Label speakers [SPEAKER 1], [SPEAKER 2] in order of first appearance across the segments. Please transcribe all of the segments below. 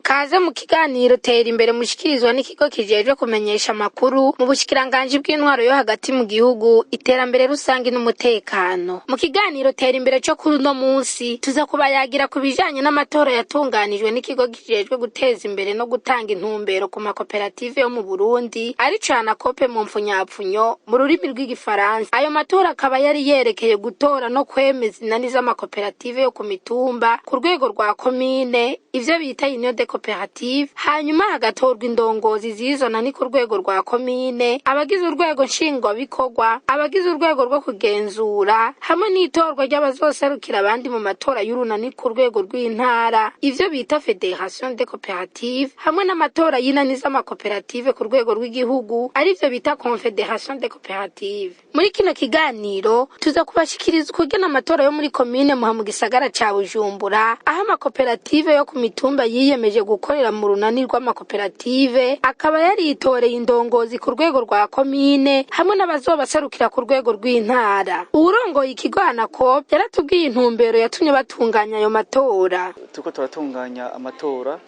[SPEAKER 1] Kaze mu kiganiro tera imbere mushikirizwa n'ikigo kijejwe kumenyesha amakuru mu bushikiranganje bw'intwaro yo hagati mu gihugu iterambere rusangi n'umutekano. Mu kiganiro tera imbere cyo kuri no munsi tuza kubayagira ku bijanye n'amatora yatunganijwe n'ikigo kijejwe guteza imbere no gutanga intumbero ku makoperative yo mu Burundi ari cana kope mu mfunyapfunyo mu rurimi rw'igifaransa. Ayo matora akaba yari yerekeye gutora no kwemeza inani z'amakoperative yo ku mitumba ku rwego rwa komine, ivyo bita union de cooperative, hanyuma hagatorwa indongozi zizona ni ku rwego rwa komine, abagize urwego nshingwabikorwa, abagize urwego rwo kugenzura, hamwe n'itorwa ry'abazoserukira abandi mu matora y'urunani ku rwego rw'intara, ivyo bita federation de cooperative, hamwe n'amatora y'inani z'amakoperative ku rwego rw'igihugu arivyo bita confederation de cooperative. Muri kino kiganiro tuza kubashikiriza ukugena amatora yo muri komine Muha mu gisagara ca Bujumbura, aho amakoperative yo ku mitumba yiyemeje gukorera mu runani rw'amakoperative, akaba yaritoreye indongozi ku rwego rwa komine hamwe n'abazobaserukira ku rwego rw'intara. Uwurongoye ikigo ANACOP yaratubwiye intumbero yatumye batunganya ayo matora.
[SPEAKER 2] Tuko turatunganya amatora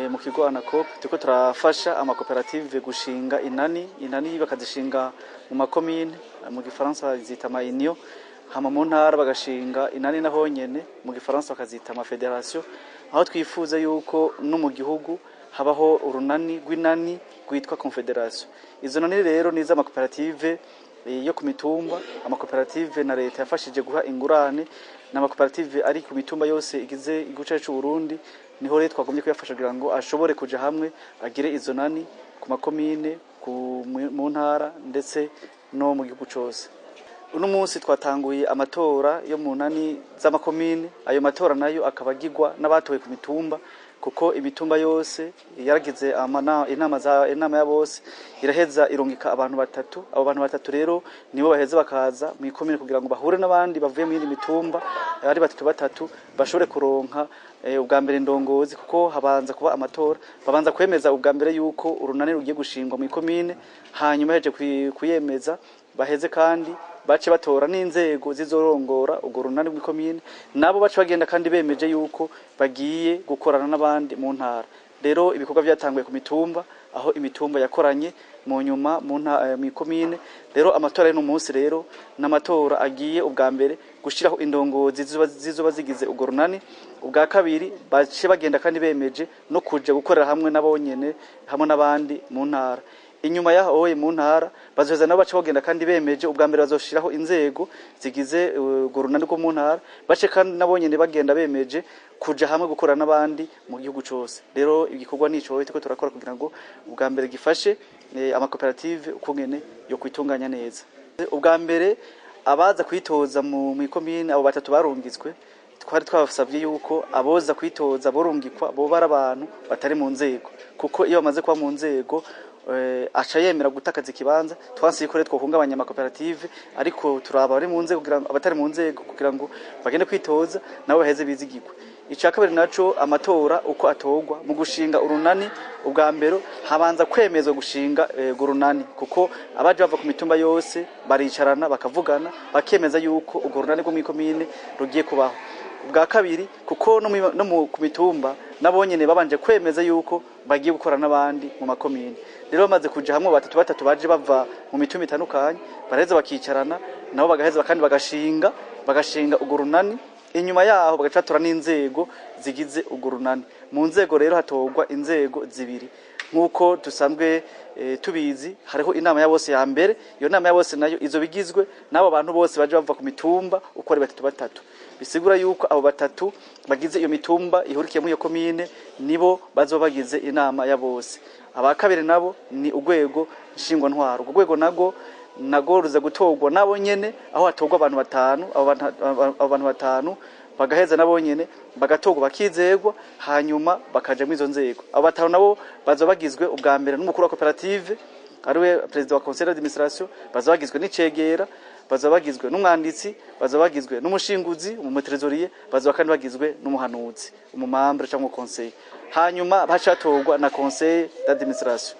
[SPEAKER 2] mu kigo ANACOP, tuko turafasha amakoperative gushinga inani bakazishinga mu makomine, mu gifaransa zita ma union, hama mu ntara bagashinga inani naho nyene mu gifaransa bakazita ama federation, aho twifuza yuko no mu gihugu habaho urunani rw'inani rwitwa confederation. Izo nani rero niza amakoperative yo ku mitumba, amakoperative na leta yafashije guha ingurane, n'amakoperative ari ku mitumba yose igize igice cy'u Burundi, niho rero twagombye kuyafasha kugira ngo ashobore kuja hamwe agire izo nani ku makomine, mu ntara ndetse no mu gihugu cyose. Uno munsi twatanguye amatora yo mu nani z'amakomine. Ayo matora nayo akabagirwa n'abatowe ku mitumba, kuko imitumba yose yaragize inama ya bose iraheza irungika abantu batatu. Abo bantu batatu rero nibo baheza bakaza mu ikomine kugira ngo bahure n'abandi bavuye mu yindi mitumba ari batatu bashobore kuronka ubwa mbere ndongozi, kuko habanza kuba amatora, babanza kwemeza ubwa mbere yuko urunani rugiye gushingwa mu ikomine, hanyuma heje kuyemeza baheze kandi bace batora n'inzego zizorongora ubwo runani rw'ikomine, nabo bace bagenda kandi bemeje yuko bagiye gukorana n'abandi mu ntara. Rero ibikorwa byatanguye ku mitumba, aho imitumba yakoranye mu nyuma mu ikomine. Rero amatora y'uno munsi rero n'amatora agiye ubwa mbere gushiraho indongozi zizoba zigize ubwo runani, ubwa kabiri bace bagenda kandi bemeje no kuja gukorera hamwe nabonyene hamwe n'abandi mu ntara. Inyuma yaho mu ntara bazoheza nabo bace bagenda kandi bemeje ubwa mbere bazoshiraho inzego zigize urunani rwo mu ntara, bace kandi nabonyene bagenda bemeje kuja hamwe gukora n'abandi mu gihugu cyose. Rero igikorwa nico tuko turakora kugira ngo ubwa mbere gifashe amakoperative ukungene yo kwitunganya neza. Ubwa mbere abaza kwitoza mu ikomine, abo batatu barungitswe, twari twabasabye yuko aboza kwitoza borungikwa bo barabantu batari mu nzego, kuko iyo bamaze kuba mu nzego aca yemera gutakaza ikibanza. Twansiye ko twokungabanya amakoperative, ariko turaba bari mu nzego kugira ngo abatari mu nzego kugira ngo bagende kwitoza nabo baheze bizigirwe. Ica kabiri naco amatora uko atogwa mu gushinga urunani, ubwa mbere habanza kwemezwa gushinga urunani, kuko abaje bava ku mitumba yose baricarana bakavugana bakemeza yuko urwo runani rwo mu ikomine rugiye kubaho. Ubwa kabiri kuko no ku mitumba nabonyene babanje kwemeza yuko bagiye gukora n'abandi mu makomine. Rero bamaze kuja hamwe batatu baje bava mu mitumba itandukanye, baraheza bakicarana nabo bagaheza kandi bagashinga urwo runani. Inyuma yaho bagacatura n'inzego zigize urwo runani. Mu nzego rero hatogwa inzego zibiri, nkuko dusanzwe tubizi hariho inama ya bose ya mbere. Iyo nama ya bose nayo izo bigizwe n'abo bantu bose baje bava ku mitumba uko ari batatu. Bisigura yuko abo batatu bagize iyo mitumba ihurikiye mu iyo komine nibo bazoba bagize inama ya bose. Aba kabiri nabo ni urwego nshingwa ntwaro. Urwo rwego nago ruza gutogwa nabo nyene, aho hatogwa abantu batanu. Abo bantu batanu bagaheza nabo nyene bagatogwa bakizegwa, hanyuma bakaja mu izo nzego. Abo batanu nabo bazo bagizwe ubwa mbere n'umukuru wa koperative, ariwe president wa conseil d'administration, bazaba bagizwe n'icegera, bazaba bagizwe n'umwanditsi, bazaba bagizwe n'umushinguzi, umutrezorier, bazaba kandi bagizwe n'umuhanuzi, umumambre cyangwa conseil. Hanyuma bacatorwa na conseil d'administration,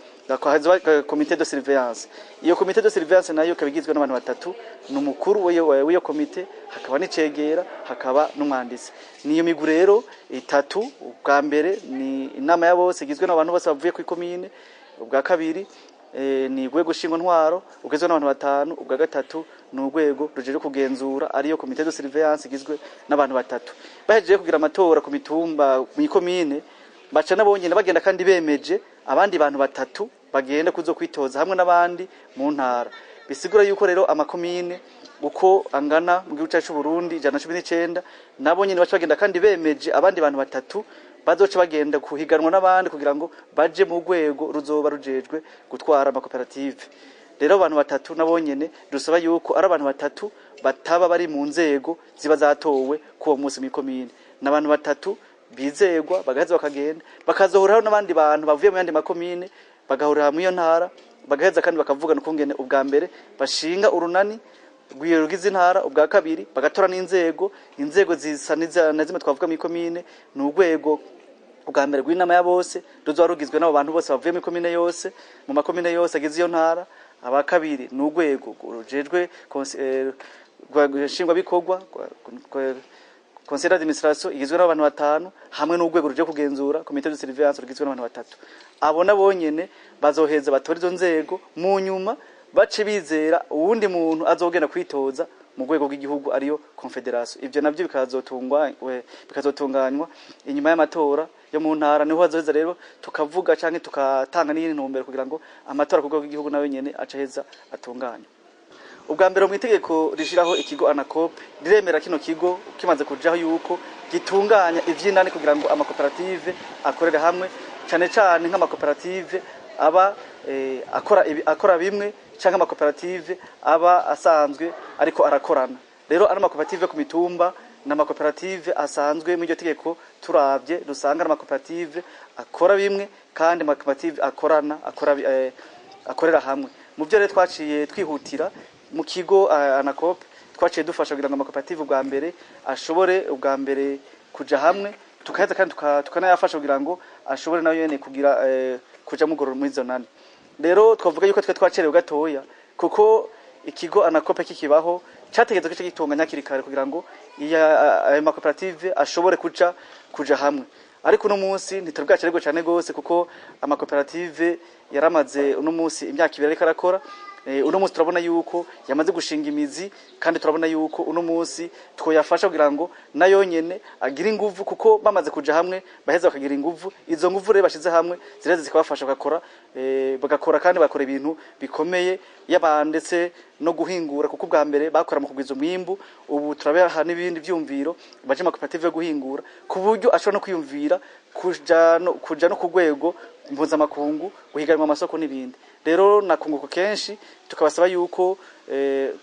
[SPEAKER 2] comité de surveillance. Iyo comité de surveillance nayo kabigizwe n'abantu batatu, n'umukuru w'iyo comité, hakaba n'icegera, hakaba n'umwanditsi. Niyo migwi rero itatu, ubwa mbere ni inama ya bose igizwe n'abantu bose bavuye ku komine, ubwa kabiri ni urwego shingwa ntwaro ugizwe n'abantu batanu, ubwa gatatu ni urwego rujeje kugenzura ariyo comité de surveillance igizwe n'abantu batatu. Bahejeje kugira amatora ku mitumba mu komine, baca nabonyene bagenda kandi bemeje abandi bantu batatu bagenda kuzo kwitoza hamwe n'abandi mu ntara. Bisigura yuko rero amakomine uko angana mu gihugu cyacu Burundi 119 nabonyene baca bagenda kandi bemeje abandi bantu batatu bazoca bagenda kuhiganwa n'abandi kugira ngo baje mu rwego ruzoba rujejwe gutwara amakoperative. Rero abantu batatu nabonyene dusaba yuko ari abantu batatu bataba bari mu nzego ziba zatowe ku munsi mu komine, n'abantu batatu bizegwa bagaheza bakagenda bakazohuraho n'abandi bantu bavuye mu yandi makomine bagahurira mu iyo ntara bagaheza kandi bakavuga n'ukungene ubwa mbere bashinga urunani rw'irugize intara, ubwa kabiri bagatora n'inzego zisa na zimwe twavuga mu komine, n'urwego ubwa mbere rw'inama ya bose ruzoba rugizwe n'abo bantu bose bavuye mu komine yose mu makomine yose agize iyo ntara. Aba kabiri n'urwego rujejwe shingwa bikorwa conseil d'administration igizwe n'abantu batanu hamwe n'urwego ruje kugenzura comité de surveillance rugizwe n'abantu batatu. Abo nabonyene bazoheza batora izo nzego, mu nyuma bace bizera uwundi muntu azogenda kwitoza mu rwego rw'igihugu ariyo confederation. Ivyo navyo bikazotunganywa inyuma y'amatora yo mu ntara, niho hazoheza rero tukavuga canke tukatanga n'iyindi ntumbero kugira ngo amatora ku rwego rw'igihugu nayo nyene acaheza atunganywe. Ubwa mbere mu itegeko rishiraho ikigo ANACOP riremera kino kigo kimaze kujaho yuko gitunganya ivy'indani kugira ngo amakoperative akorere hamwe, cyane cyane nk'amakoperative aba akora bimwe canke amakoperative aba asanzwe ariko arakorana. Rero ari amakoperative ku mitumba n'amakoperative asanzwe mu iryo tegeko turavye dusanga amakoperative akora bimwe kandi amakoperative akorera hamwe. Mu byo rero twaciye twihutira mu kigo ANACOP twaciye dufasha kugira ngo amakoperative ubwa mbere ashobore ubwa mbere kuja hamwe, tukaheza kandi tukanayafasha kugira ngo ashobore nayo yene kugira kuja mugororo muri zonani. Rero twavuga yuko twacerewe gatoya kuko ikigo ANACOP kikibaho cyategetse ko gitunganya kirikare kugira ngo ayo makoperative ashobore kuja hamwe. Ariko uno munsi ntitubwacererwa cyane gose kuko amakoperative yaramaze uno munsi imyaka 2 ariko arakora. Uno munsi turabona yuko yamaze gushinga imizi kandi turabona yuko uno munsi twoyafasha kugira ngo nayo nyene agira inguvu, kuko bamaze kuja hamwe baheza bakagira inguvu. Izo nguvu rero bashize hamwe zireze zikabafasha bagakora kandi bakora ibintu bikomeye ndetse no guhingura, kuko ubwa mbere bakora mu kugwiza umwimbu. Ubu turabeha n'ibindi byumviro baje makoperative yo guhingura ku buryo ashobora no kwiyumvira kuja no ku rwego mpuzamakungu guhiganwa amasoko n'ibindi. Rero nakunguko kenshi tukabasaba yuko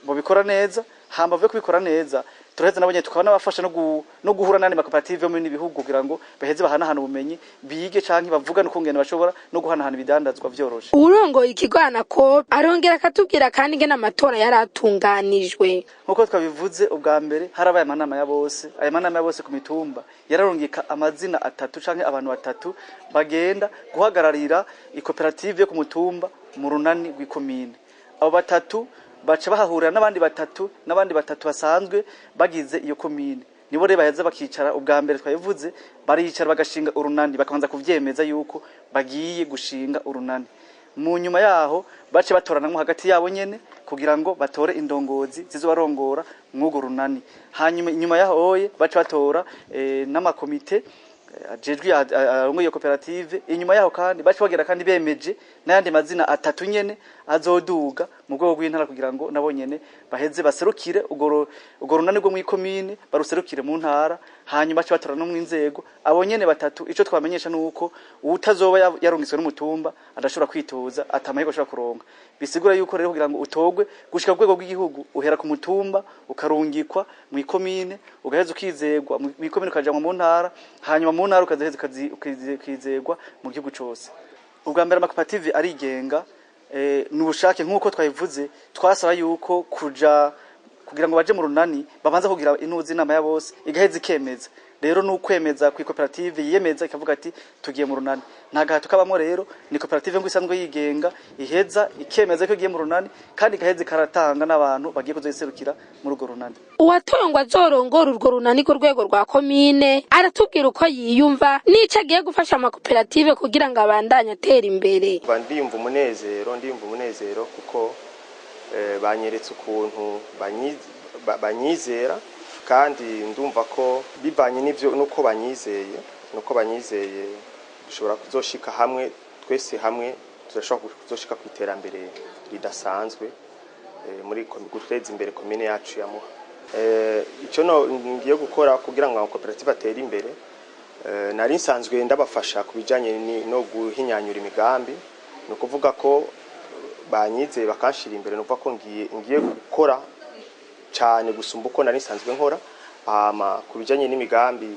[SPEAKER 2] bobikora neza, hamba vuye kubikora neza turaheza nabonye tukabona bafasha no guhura n'andi makoperative yo muri bihugu kugira ngo baheze bahanahana ubumenyi bige canke bavuga no kungena bashobora no guhanahana ibidandazwa vyoroshe.
[SPEAKER 1] Urongoye ikigo ANACOP arongera akatubwira kandi ngena amatora yaratunganijwe.
[SPEAKER 2] Nkuko twabivuze ubwa mbere harabaye amanama ya bose, aya manama ya bose ku mitumba yararongeka amazina atatu canke abantu batatu bagenda guhagararira ikoperative yo ku mutumba mu runani rw'ikomine. Abo batatu baca bahahurira n'abandi batatu basanzwe bagize iyo komine. Nibo rero baheza bakicara ubwa mbere twayivuze baricara bagashinga urunani, bakabanza kuvyemeza yuko bagiye gushinga urunani. Mu nyuma yaho bace batorana hagati yabo nyene kugira ngo batore indongozi zizobarongora mwugo runani. Hanyuma inyuma yaho bace batora n'amakomite ajejwe arongo iyo koperative. Inyuma yaho kandi bace bagera kandi bemeje n'ayandi mazina atatu nyene azoduga mu rwego rw'intara kugira ngo nabo nyene baheze baserukire ugo runani rwo mu komine baruserukire mu ntara. Hanyuma bace batora no mu inzego abo nyene batatu. Ico twamenyesha nuko utazoba yarongiswe n'umutumba adashobora kwitoza atamahirwe ashobora kuronka. Bisigura yuko rero kugira ngo utogwe gushika rwego rw'igihugu uhera ku mutumba ukarungikwa mu komine ugaheza ukizegwa mu komine ukajamwa mu ntara, hanyuma mu ntara ukazeheza ukizegwa mu gihugu cyose. Ubwa mbere amakoperative arigenga n'ubushake nk'uko twabivuze twasaba yuko kugira ngo baje mu runani babanza kugira inuzi inama ya bose igaheza ikemeza rero n'ukwemeza ku koperative yiyemeza ikavuga ati tugiye mu runani nta gahato kabamo rero ni koperative ngo isanzwe yigenga iheza ikemeza ko igiye mu runani kandi igaheza ikaratanga n'abantu bagiye kuzoyiserukira muri urwo runani.
[SPEAKER 1] Uwatowe ngo azorongora urwo runani ku rwego rwa komine aratubwira uko yiyumva n'ico agiye gufasha amakoperative kugira ngo abandanye atera imbere.
[SPEAKER 3] Ndiyumva umunezero kuko banyeretse ukuntu banyizera kandi ndumva ko bibanye n'ivyo nuko banyizeye dushobora kuzoshika hamwe twese hamwe turashobora kuzoshika ku iterambere ridasanzwe muri guteza imbere komine yacu ya Muha. Ico ngiye gukora kugira ngo amakoperative atere imbere nari nsanzwe ndabafasha kubijanye no guhinyanyura imigambi no kuvuga ko banyizeye bakanshira imbere no kuvuga ko ngiye gukora cyane gusumba uko nari nsanzwe nkora kubijanye n'imigambi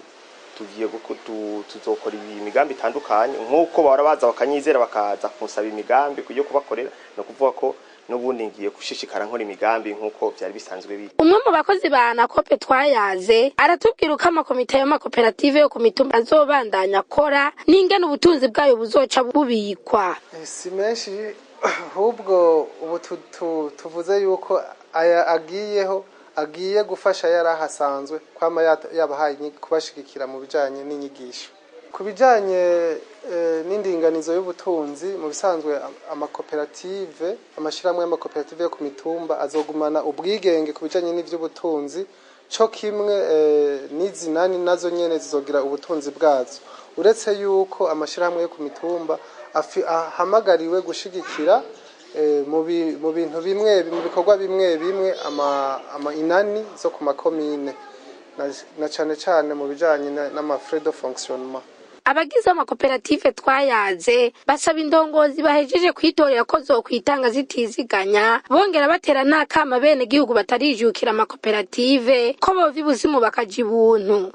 [SPEAKER 3] tuzokora imigambi itandukanye nk'uko barabaza bakanyizera bakaza kunsaba imigambi kuyo kubakorera no kuvuga ko n'ubundi ngiye gushishikara nkora imigambi nk'uko byari bisanzwe biri.
[SPEAKER 1] Umwe mu bakozi ba Nakope twayaze aratubwira uko amakomite y'amakoperative yo ku mitumba azobandanya akora n'ingene ubutunzi bwayo buzoca bubikwa.
[SPEAKER 4] Si menshi ahubwo ubu tuvuze yuko aya agiye gufasha yarahasanzwe kwama yabahaye kubashigikira mu bijanye n'inyigisho ku bijanye n'indinganizo y'ubutunzi. Mu bisanzwe amakoperative amashiramwe y'amakoperative yo ku mitumba azogumana ubwigenge ku bijanye n'ivy'ubutunzi cyo kimwe n'izinani nazo nyene zizogira ubutunzi bwazo uretse yuko amashiramwe yo ku mitumba ahamagariwe gushigikira mu bintu bimwe mu bikorwa bimwe ama inani zo ku makomine na cyane mu bijanye n'amafrais de fonctionnement.
[SPEAKER 1] Abagize amakoperative twayaze basaba indongozi bahejeje kwitorera ko zokwitanga zitiziganya bongera batera n'akama bene gihugu batarijukira amakoperative ko bova ibuzimu bakaja ibuntu.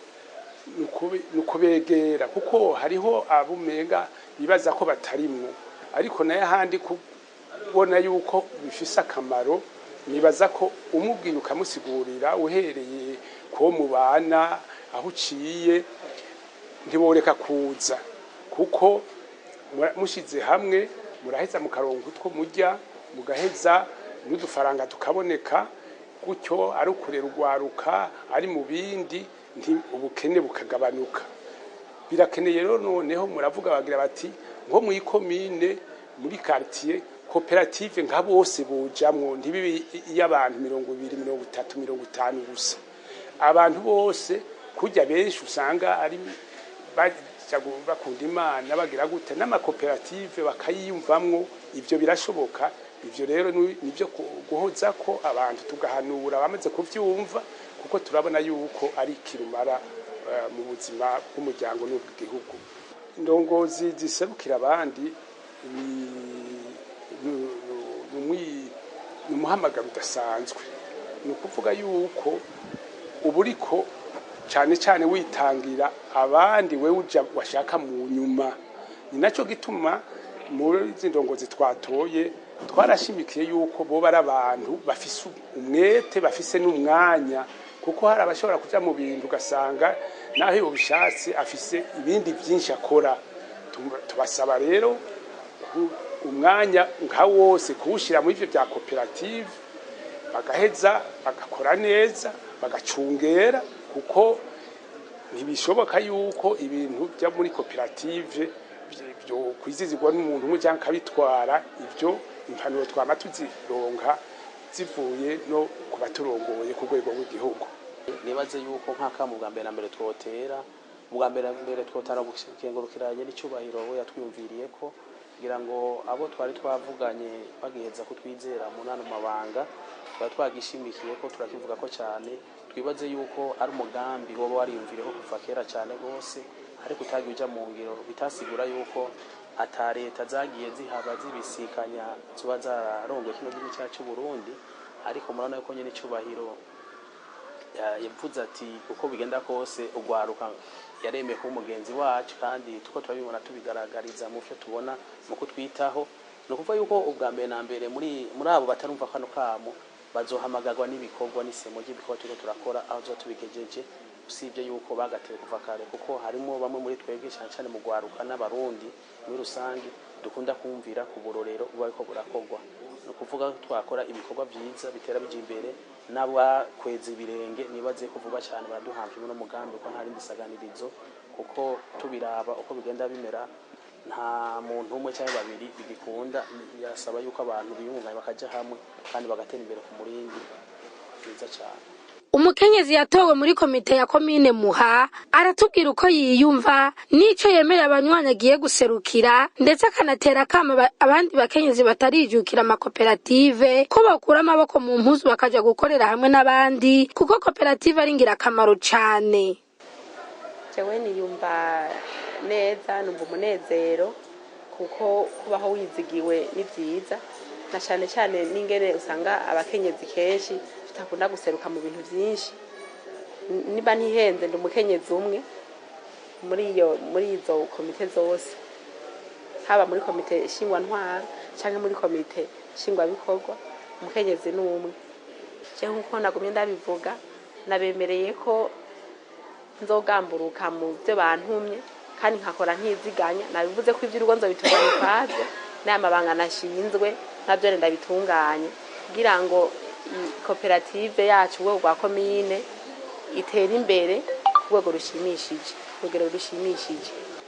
[SPEAKER 5] Nukubegera kuko hariho abumenga bibaza ko batarimwo ariko naye handi kubona yuko bifise akamaro nibaza ko umubwiye ukamusigurira uhereye ko mubana aho uciye ntiboreka kuza kuko mushize hamwe muraheza mukaronka utwo mujya mugaheza n'udufaranga tukaboneka gutyo ari ukurera urwaruka ari mu bindi ubukene bukagabanuka. Birakeneye rero noneho muravuga bagira bati nko mu ikomine muri quartier koperative nka bose bujamwo ntibibi y'abantu 200 30 50 gusa abantu bose kujya benshi usanga ari bakunda Imana bagira gute n'amakoperative bakayiyumvamwo ivyo birashoboka. Ivyo rero nivyo guhoza ko abantu tugahanura bamaze kuvyumva kuko turabona yuko ari kirumara mu buzima bw'umuryango n'ubw'igihugu. Indongozi ziserukira abandi n'umuhamagaro udasanzwe ni ukuvuga yuko uburiko cyane witangira abandi we uja washaka mu nyuma. Ni naco gituma muri zindongozi twatoye twarashimikiye yuko bo bari abantu bafise umwete bafise n'umwanya kuko hari abashobora kuja mu bintu ugasanga naho ubishatse afise ibindi byinshi akora. Tubasaba rero umwanya nka wose kuwushira mu ivyo bya koperative bagaheza bagakora neza bagacungera kuko ntibishoboka yuko ibintu bya muri koperative byo kwizizirwa n'umuntu umwe cyangwa kabitwara. Ivyo impanuro twama tuzironka zivuye no kubaturongoye ku rwego rw'igihugu.
[SPEAKER 6] Nibaze yuko nk'aka mu bwambere na mbere twotera twotara gukengurukiranye n'icubahiro we yatwiyumviriye ko kugira ngo abo twari twavuganye bagiheza kutwizera mu nano mabanga twagishimikiye ko turakivuga ko cyane twibaze yuko ari umugambi woba wariyumvireho kuva kera cyane gose ariko utagiye uja mu ngiro bitasigura yuko ata leta zagiye zihaba zibisikanya zuba zararongwe kino gihugu cyacu Burundi ariko murana yuko nyene icubahiro yavuze ati uko bigenda kose ugwaruka yaremeye ko umugenzi wacu kandi tuko turabibona tubigaragariza mu byo tubona mu kutwitaho no kuvuga yuko ubwa mbere na mbere muri abo batarumva kano kamo bazohamagarwa n'ibikorwa n'isemo ry'ibikorwa turiko turakora aho zo tubigejeje usibye yuko bagatewe kuva kare kuko harimo bamwe muri twebwe cyane cyane mu gwaruka n'abarundi muri rusangi dukunda kumvira ku burorero uba ariko burakorwa no kuvuga twakora ibikorwa byiza bitera bije imbere n'abakweza ibirenge nibaze kuvuga cyane baraduhamvye no mugambi ko ntari ndisaganirizo kuko tubiraba uko bigenda bimera nta muntu umwe cyangwa babiri bigikunda yasaba yuko abantu biyunganya bakaja hamwe kandi bagatera imbere ku murindi byiza cyane.
[SPEAKER 1] Umukenyezi yatowe muri komite ya komine Muha aratubwira uko yiyumva nico yemeye abanywanyi agiye guserukira ndetse akanatera kama abandi bakenyezi batarijukira amakoperative ko bakura amaboko mu mpuzu bakaja gukorera hamwe n'abandi kuko koperative ari ngirakamaro cane.
[SPEAKER 7] Jewe niyumva neza numva umunezero kuko kubaho wizigiwe ni vyiza na cyane cyane n'ingene usanga abakenyezi kenshi tutakunda guseruka mu bintu byinshi niba ntihenze ndi umukenyezi umwe muri izo komite zose haba muri komite shingwa ntwara cyangwa muri komite shingwa bikorwa umukenyezi n'umwe je nkuko nagumye ndabivuga nabemereye ko nzogamburuka mu byo bantumye kandi nkakora ntiziganya nabivuze ko ivyo urugo nzobitunganya kwavyo n'amabanga nashinzwe navyo ndabitunganye kugira ngo koperative yacu we rwa komine itera imbere rwego rushimishije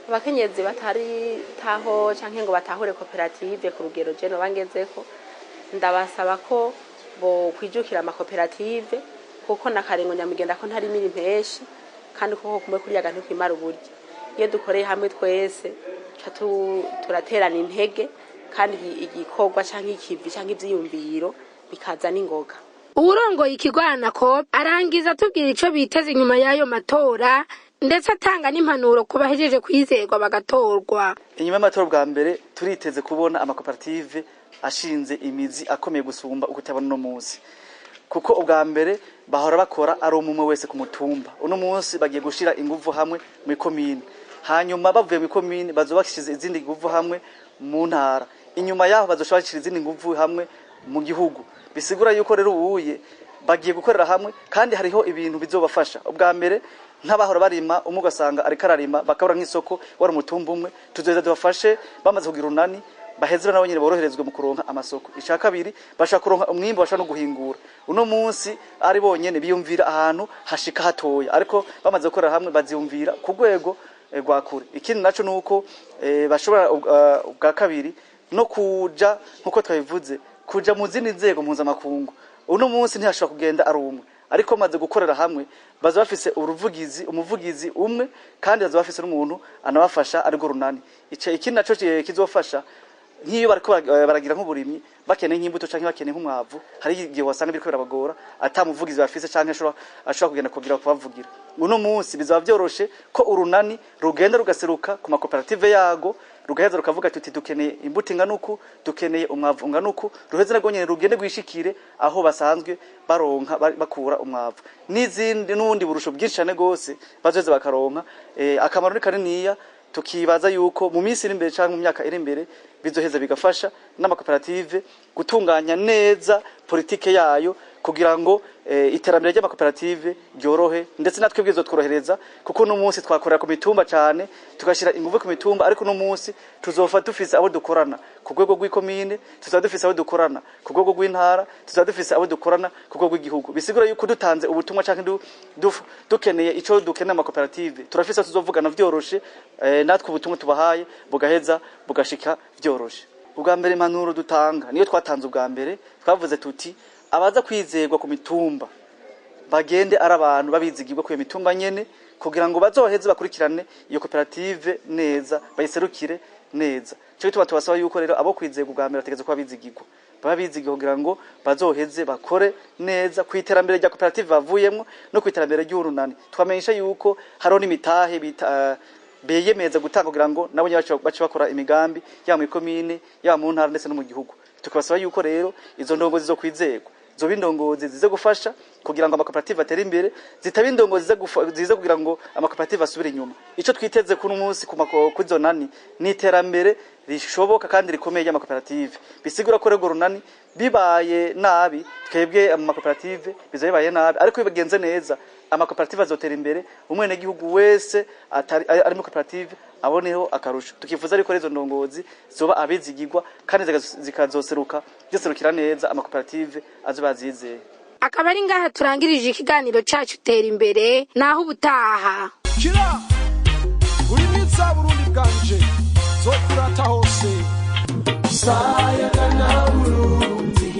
[SPEAKER 7] abakenyezi batari taho canke ngo batahure koperative ku rugero je no bangezeko ndabasaba ko bo kwijukira amakoperative kuko nakarengo nyamugenda ko ntari miri mpeshi kandi kuko kumwe kuri yaga ntikwimara uburyo iyo dukoreye hamwe twese turaterana intege kandi igikorwa canke ikivi canke ivyiyumviro bikaza n'ingoga.
[SPEAKER 1] Uwurongoye ikigwana ko arangiza tubwira ico biteze inyuma y'ayo matora ndetse atanga n'impanuro ku bahejeje kwizerwa bagatorwa.
[SPEAKER 2] Inyuma y'amatora bwa mbere turiteze kubona amakoperative ashinze imizi akomeye gusumba ukutabona no munsi kuko ubwa mbere bahora bakora ari umumwe wese ku mutumba uno munsi bagiye gushira inguvu hamwe mu komine hanyuma bavuye mu komine bazobakishize izindi nguvu hamwe mu ntara inyuma yaho bazoshobashira izindi nguvu hamwe mu gihugu bisigura yuko rero ubuye bagiye gukorera hamwe kandi hariho ibintu bizobafasha ubwa mbere nk'abahora barima umugasanga ari kararima bakabura nk'isoko wari umutumba umwe tuzoza dubafashe bamaze kugira unani bahezera nabo nyine boroherezwe mu kuronka amasoko ishaka kabiri bashaka kuronka umwimbo bashaka no guhingura uno munsi ari bonyene biyumvira ahantu hashika hatoya ariko bamaze gukorera hamwe baziyumvira ku rwego rwa kure ikindi naco nuko bashobora ubwa kabiri no kuja nkuko twabivuze kuja mu zindi nzego mpuzamakungu uno munsi ntihashobora kugenda ari umwe ariko maze gukorera hamwe baza bafise umuvugizi umwe kandi baza bafise n'umuntu anabafasha ariko runani ikindi naco kizofasha nk'iyo bariko baragira nk'uburimyi bakeneye nk'imbuto canke bakeneye nk'umwavu hari igihe wasanga biriko birabagora atamuvugizi bafise canke ashobora kugenda kugira kubavugira uno munsi bizaba byoroshe ko urunani rugenda rugaseruka ku makoperative yago rugaheza rukavuga tuti dukeneye imbuto inganuku dukeneye umwavu unganuku ruheze nago nyene rugende gwishikire aho basanzwe baronka bakura umwavu n'izindi n'ubundi burusho bwinshi cyane gose bazoze bakaronka akamaro ni kaniniya tukibaza yuko mu minsi iri imbere cyangwa mu myaka iri imbere bizoheza bigafasha n'amakoperative gutunganya neza politike yayo kugira ngo iterambere ry'amakoperative ryorohe ndetse natwe bwizo tworohereza kuko no munsi twakorera ku mitumba cyane tugashira ingufu ku mitumba ariko no munsi tuzofa dufise abo dukorana ku rwego rw'ikomine tuzofa dufise abo dukorana ku rwego rw'intara tuzofa dufise abo dukorana ku rwego rw'igihugu bisigura yuko dutanze ubutumwa cyangwa dukeneye ico dukeneye amakoperative turafise tuzovugana vyoroshe natwe ubutumwa tubahaye bugaheza bugashika vyoroshe ubwa mbere impanuro dutanga niyo twatanze ubwa mbere twavuze tuti abaza kwizerwa ku mitumba bagende ari abantu babizigirwa ku mitumba nyene kugira ngo bazoheze bakurikirane iyo koperative neza bayiserukire neza cyo bituma tubasaba yuko rero abo kwizerwa ubwa mbere bategeze ko babizigirwa babizigirwa kugira ngo bazoheze bakore neza ku iterambere rya koperative bavuyemo no ku iterambere ry'urunani twamenyesha yuko hariho n'imitahe beyemeza gutanga kugira ngo nabo bace bakora imigambi ya mu komine ya mu ntara ndetse no mu gihugu tukabasaba yuko rero izo ndongo zizo kwizerwa zoba indongozi zize gufasha kugira ngo amakoperative atere imbere, zitaba indongozi zize kugira ngo amakoperative asubire inyuma. Ico twiteze kuno munsi ku zo nani ni iterambere rishoboka kandi rikomeye y'amakoperative. Bisigura ko rego runani bibaye nabi twebwe amakoperative bizabibaye nabi, ariko bigenze neza amakoperative azotera imbere, umwene gihugu wese ari mu koperative aboneho akarusho. Tukifuza ariko rezo ndongozi zoba abizigirwa kandi zikazoseruka byoserukira neza amakoperative azobazizeye.
[SPEAKER 1] Akaba ari ngaha turangirije ikiganiro cacu tera imbere, naho ubutaha.
[SPEAKER 8] Kira uri mitsa Burundi bwanje zo kurata hose sayagana Burundi